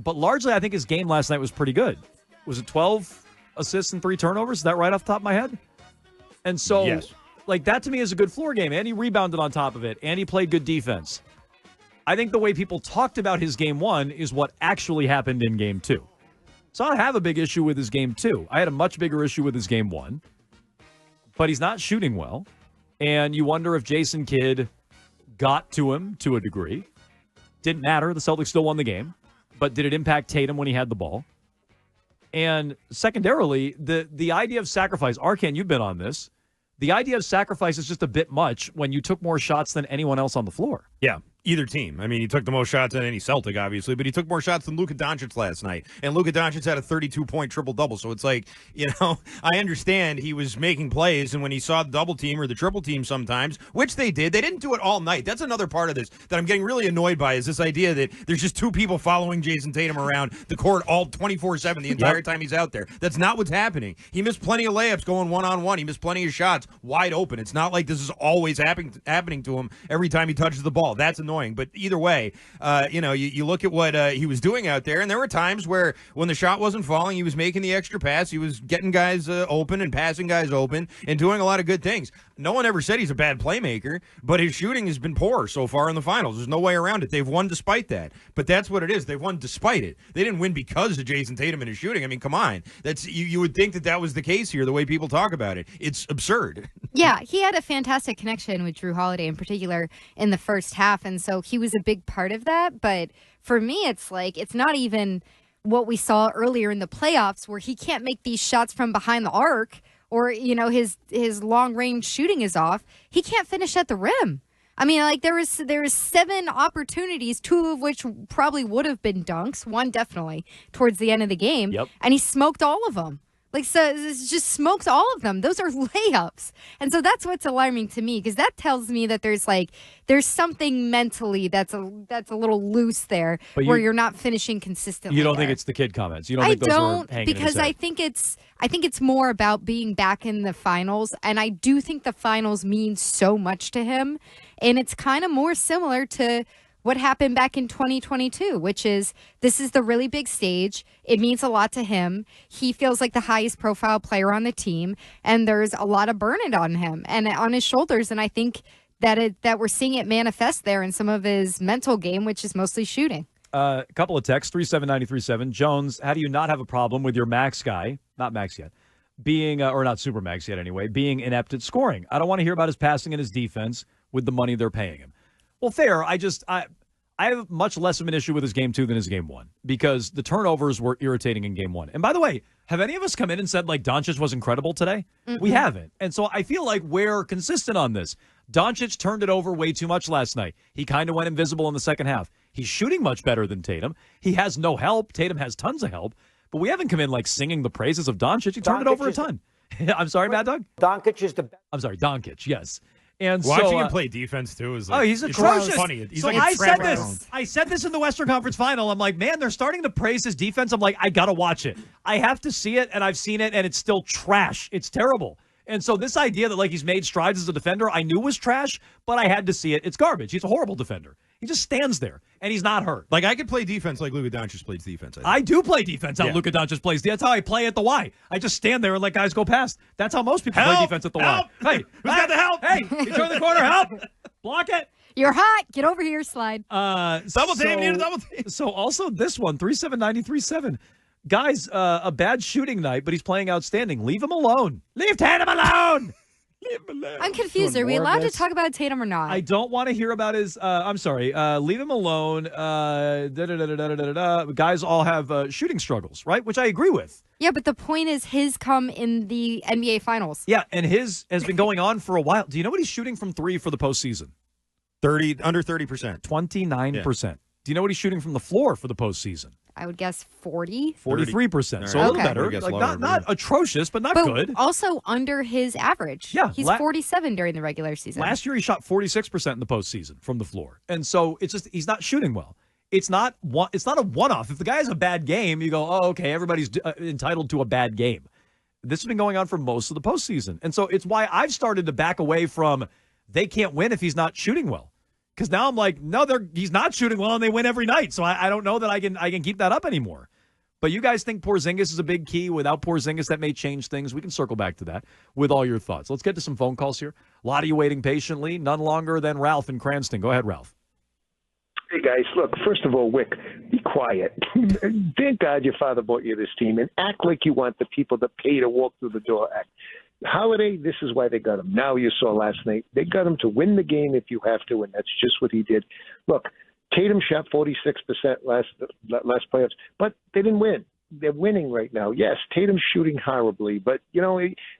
But largely, I think his game last night was pretty good. Was it 12 assists and 3 turnovers? Is that right off the top of my head? And so, yes. Like, that to me is a good floor game. And he rebounded on top of it. And he played good defense. I think the way people talked about his game 1 is what actually happened in game 2. So I have a big issue with his game 2. I had a much bigger issue with his game 1. But he's not shooting well. And you wonder if Jason Kidd got to him to a degree. Didn't matter. The Celtics still won the game. But did it impact Tatum when he had the ball? And secondarily, the idea of sacrifice. Arkan, you've been on this. The idea of sacrifice is just a bit much when you took more shots than anyone else on the floor. Yeah, either team. I mean, he took the most shots than any Celtic, obviously, but he took more shots than Luka Doncic last night. And Luka Doncic had a 32-point triple-double. So it's like, I understand he was making plays, and when he saw the double team or the triple team sometimes, which they did, they didn't do it all night. That's another part of this that I'm getting really annoyed by, is this idea that there's just 2 people following Jayson Tatum around the court all 24/7 the entire time he's out there. That's not what's happening. He missed plenty of layups going one-on-one. He missed plenty of shots wide open. It's not like this is always happening to him every time he touches the ball. That's annoying. But either way, you look at what he was doing out there, and there were times where when the shot wasn't falling, he was making the extra pass. He was getting guys open and passing guys open and doing a lot of good things. No one ever said he's a bad playmaker, but his shooting has been poor so far in the finals. There's no way around it. They've won despite that. But that's what it is. They've won despite it. They didn't win because of Jayson Tatum and his shooting. I mean, come on. That's you would think that was the case here, the way people talk about it. It's absurd. Yeah, he had a fantastic connection with Drew Holiday in particular in the first half, and so he was a big part of that. But for me, it's like it's not even what we saw earlier in the playoffs where he can't make these shots from behind the arc, or his long-range shooting is off. He can't finish at the rim. I mean, like there was 7 opportunities, 2 of which probably would have been dunks, 1 definitely towards the end of the game, and he smoked all of them. Like, so it's just smokes all of them. Those are layups. And so that's what's alarming to me, because that tells me that there's something mentally that's a little loose there, where you're not finishing consistently. You don't think it's the kid comments? You don't think those are hanging because in his head? I think it's more about being back in the finals, and I do think the finals mean so much to him, and it's kind of more similar to what happened back in 2022, which is this is the really big stage. It means a lot to him. He feels like the highest profile player on the team, and there's a lot of burden on him and on his shoulders. And I think that we're seeing it manifest there in some of his mental game, which is mostly shooting. A couple of texts, 37937. Jones, how do you not have a problem with your max guy, not max yet, being, or not super max yet anyway, being inept at scoring? I don't want to hear about his passing and his defense with the money they're paying him. Well, fair. I have much less of an issue with his game 2 than his game 1, because the turnovers were irritating in game 1. And by the way, have any of us come in and said, like, Doncic was incredible today? Mm-mm. We haven't. And so I feel like we're consistent on this. Doncic turned it over way too much last night. He kind of went invisible in the second half. He's shooting much better than Tatum. He has no help. Tatum has tons of help. But we haven't come in, like, singing the praises of Doncic. He turned it over a ton. I'm sorry, Mad Dog? Doncic is the best. I'm sorry, Doncic, yes. And watching him play defense too is like, he's atrocious. Funny. He's so like I said this in the Western Conference Final. I'm like, man, they're starting to praise his defense. I'm like, I gotta watch it. I have to see it, and I've seen it, and it's still trash. It's terrible. And so this idea that like he's made strides as a defender, I knew was trash, but I had to see it. It's garbage. He's a horrible defender. He just stands there, and he's not hurt. Like, I could play defense like Luka Doncic plays defense. I do play defense how Luka Doncic plays. That's how I play at the Y. I just stand there and let guys go past. That's how most people play defense at the Y. Hey, who's got the help? Hey, you turn the corner, help. Block it. You're hot. Get over here, slide. Double team, need a double team. So also this one, 37937. Guys, a bad shooting night, but he's playing outstanding. Leave him alone. Leave Tatum alone. I'm confused. Are we allowed to talk about Tatum or not? I don't want to hear about his. I'm sorry. Leave him alone. Guys all have shooting struggles, right? Which I agree with. Yeah, but the point is his come in the NBA Finals. Yeah, and his has been going on for a while. Do you know what he's shooting from 3 for the postseason? Under 30%. 29%. Yeah. Do you know what he's shooting from the floor for the postseason? I would guess 40. 43%. So a little better. Like not atrocious, but not good. Also under his average. Yeah. He's 47 during the regular season. Last year he shot 46% in the postseason from the floor. And so it's just he's not shooting well. It's not a one-off. If the guy has a bad game, you go, oh, okay, everybody's entitled to a bad game. This has been going on for most of the postseason. And so it's why I've started to back away from they can't win if he's not shooting well. Because now I'm like, no, he's not shooting well, and they win every night. So I don't know that I can keep that up anymore. But you guys think Porzingis is a big key. Without Porzingis, that may change things. We can circle back to that with all your thoughts. Let's get to some phone calls here. A lot of you waiting patiently. None longer than Ralph in Cranston. Go ahead, Ralph. Hey, guys, look, first of all, Wick, be quiet. Thank God your father bought you this team, and act like you want the people that pay to walk through the door act. Holiday, this is why they got him. Now you saw last night. They got him to win the game if you have to, and that's just what he did. Look, Tatum shot 46% last playoffs, but they didn't win. They're winning right now. Yes, Tatum's shooting horribly, but,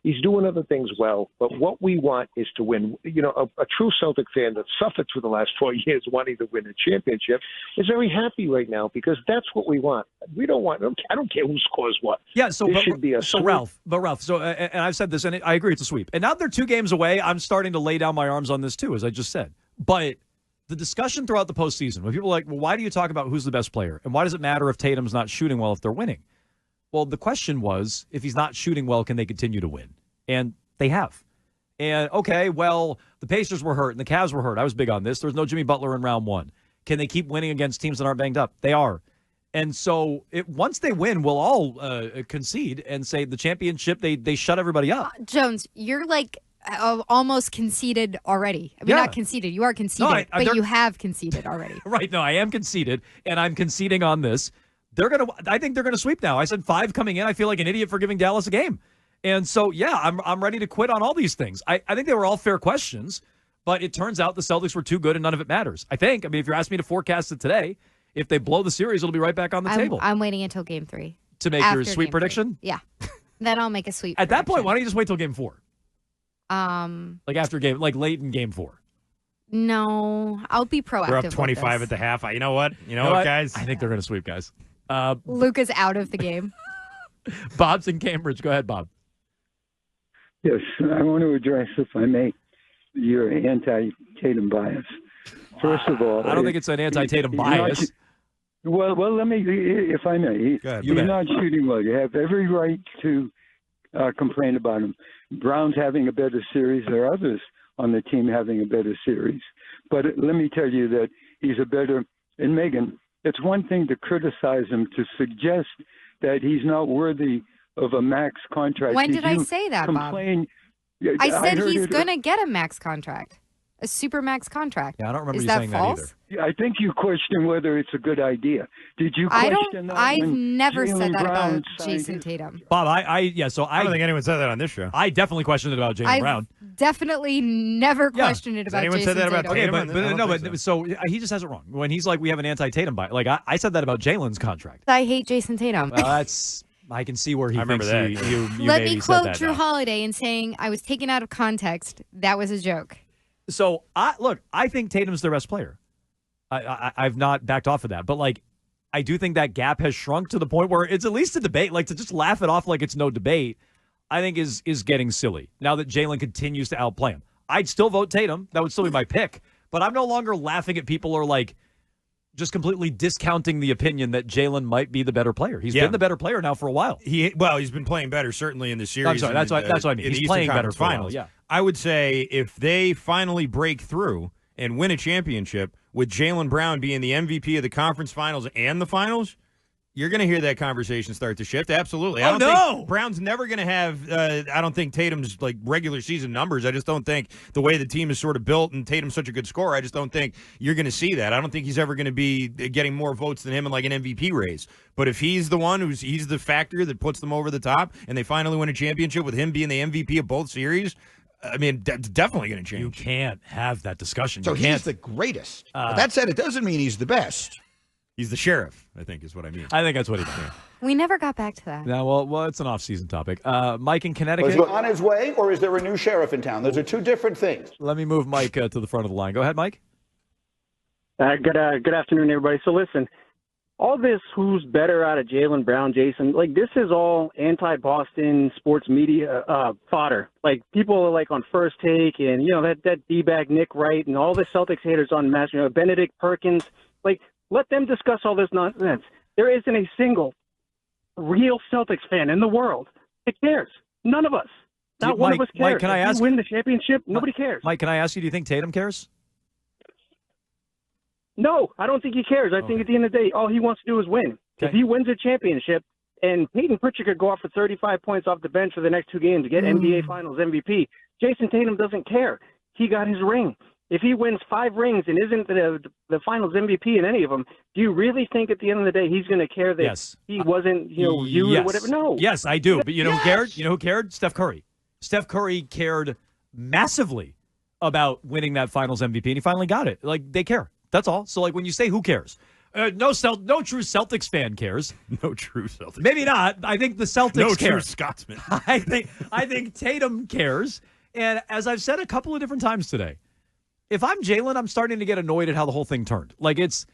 he's doing other things well. But what we want is to win. A true Celtic fan that suffered for the last 4 years wanting to win a championship is very happy right now because that's what we want. We don't want – I don't care who scores what. Yeah, so Ralph, and I've said this, and I agree it's a sweep. And now they're 2 games away. I'm starting to lay down my arms on this too, as I just said. But the discussion throughout the postseason, when people are like, well, why do you talk about who's the best player? And why does it matter if Tatum's not shooting well if they're winning? Well, the question was, if he's not shooting well, can they continue to win? And they have. And, okay, well, the Pacers were hurt and the Cavs were hurt. I was big on this. There's no Jimmy Butler in round 1. Can they keep winning against teams that aren't banged up? They are. And so once they win, we'll all concede and say the championship, they shut everybody up. Jones, you're like almost conceded already. I mean, not conceded. You are conceded, but you have conceded already. Right. No, I am conceded, and I'm conceding on this. I think they're gonna sweep now. I said 5 coming in. I feel like an idiot for giving Dallas a game. And so, yeah, I'm ready to quit on all these things. I think they were all fair questions, but it turns out the Celtics were too good and none of it matters. I mean, if you're asking me to forecast it today, if they blow the series, it'll be right back on the table. I'm waiting until Game 3. To make your sweep prediction? 3. Yeah. Then I'll make a sweep At prediction. that point, why don't you just wait till Game 4? Late in Game 4. No, I'll be proactive. We're up 25 at the half. You know what? You know what, guys? I think they're going to sweep, guys. Luka's out of the game. Bob's in Cambridge. Go ahead, Bob. Yes, I want to address, if I may, your anti-Tatum bias. First of all, I don't think it's an anti-Tatum bias. Well, let me, if I may. He's not shooting well. You have every right to complain about him. Brown's having a better series. There are others on the team having a better series. But let me tell you that he's a better – and Megan, it's one thing to criticize him, to suggest that he's not worthy of a max contract. When did I say that, Bob? I said he's going to get a max contract. A super max contract. Yeah, I don't remember you saying false? that either. I think you question whether it's a good idea. Did you question that? I've never Jaylen said that Brown about Jayson Tatum. Bob, I don't think anyone said that on this show. I definitely questioned it about Jaylen Brown. Definitely never questioned it about anyone Jayson said that about Tatum. Tatum? So he just has it wrong. When he's like, we have an anti-Tatum bias. Like, I said that about Jalen's contract. I hate Jayson Tatum. I can see where he remember thinks that. you Let maybe me said quote that Drew now. Holiday in saying, I was taken out of context. That was a joke. So, I think Tatum's their best player. I've not backed off of that. But, I do think that gap has shrunk to the point where it's at least a debate. To just laugh it off like it's no debate, I think is getting silly. Now that Jaylen continues to outplay him. I'd still vote Tatum. That would still be my pick. But I'm no longer laughing at people or, just completely discounting the opinion that Jaylen might be the better player. He's been the better player now for a while. He's been playing better, certainly in the series. I'm sorry, that's what I mean. He's playing better for finals. Yeah. I would say if they finally break through and win a championship with Jaylen Brown being the MVP of the conference finals and the finals, you're going to hear that conversation start to shift. Absolutely. I don't think Brown's never going to have, I don't think Tatum's regular season numbers. I just don't think the way the team is sort of built and Tatum's such a good scorer, I just don't think you're going to see that. I don't think he's ever going to be getting more votes than him in an MVP race. But if he's the one he's the factor that puts them over the top and they finally win a championship with him being the MVP of both series, I mean, that's definitely going to change. You can't have that discussion. So he's the greatest. But that said, it doesn't mean he's the best. He's the sheriff, I think is what I mean. I think that's what he meant. We never got back to that. No, well, it's an off-season topic. Mike in Connecticut. Is he on his way, or is there a new sheriff in town? Those are two different things. Let me move Mike to the front of the line. Go ahead, Mike. Good afternoon, everybody. So listen, all this who's better out of Jaylen Brown, Jason, this is all anti-Boston sports media fodder. People are on First Take and, that D-bag Nick Wright and all the Celtics haters on Match, Benedict Perkins. Let them discuss all this nonsense. There isn't a single real Celtics fan in the world that cares. None of us. Not one of us cares. Mike, can I ask? If we win the championship, nobody cares. Mike, can I ask you, do you think Tatum cares? No, I don't think he cares. I think at the end of the day, all he wants to do is win. Okay. If he wins a championship, and Peyton Pritchard could go off for 35 points off the bench for the next 2 games to get NBA Finals MVP, Jayson Tatum doesn't care. He got his ring. If he wins 5 rings and isn't the Finals MVP in any of them, do you really think at the end of the day he's going to care that he wasn't, used or whatever? No. Yes, I do. But you know who cared? You know who cared? Steph Curry. Steph Curry cared massively about winning that Finals MVP, and he finally got it. Like, they care. That's all. So, like, when you say who cares, no true Celtics fan cares. No true Celtics. Maybe not. I think the Celtics care. No true Scotsman. I think Tatum cares. And as I've said a couple of different times today, if I'm Jalen, I'm starting to get annoyed at how the whole thing turned. Like, it's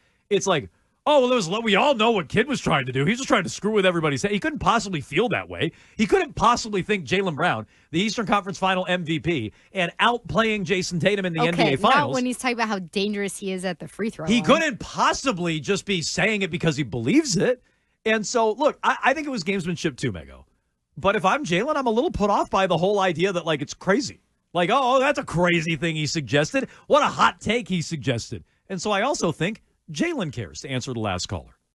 like, oh, well, we all know what Kid was trying to do. He's just trying to screw with everybody's head. He couldn't possibly feel that way. He couldn't possibly think Jaylen Brown, the Eastern Conference Final MVP, and outplaying Jayson Tatum in the NBA Finals. Not when he's talking about how dangerous he is at the free throw line. He couldn't possibly just be saying it because he believes it. And so, look, I think it was gamesmanship too, Mego. But if I'm Jalen, I'm a little put off by the whole idea that, like, it's crazy. Like, oh, that's a crazy thing he suggested. What a hot take he suggested. And so I also think Jalen cares, to answer the last caller.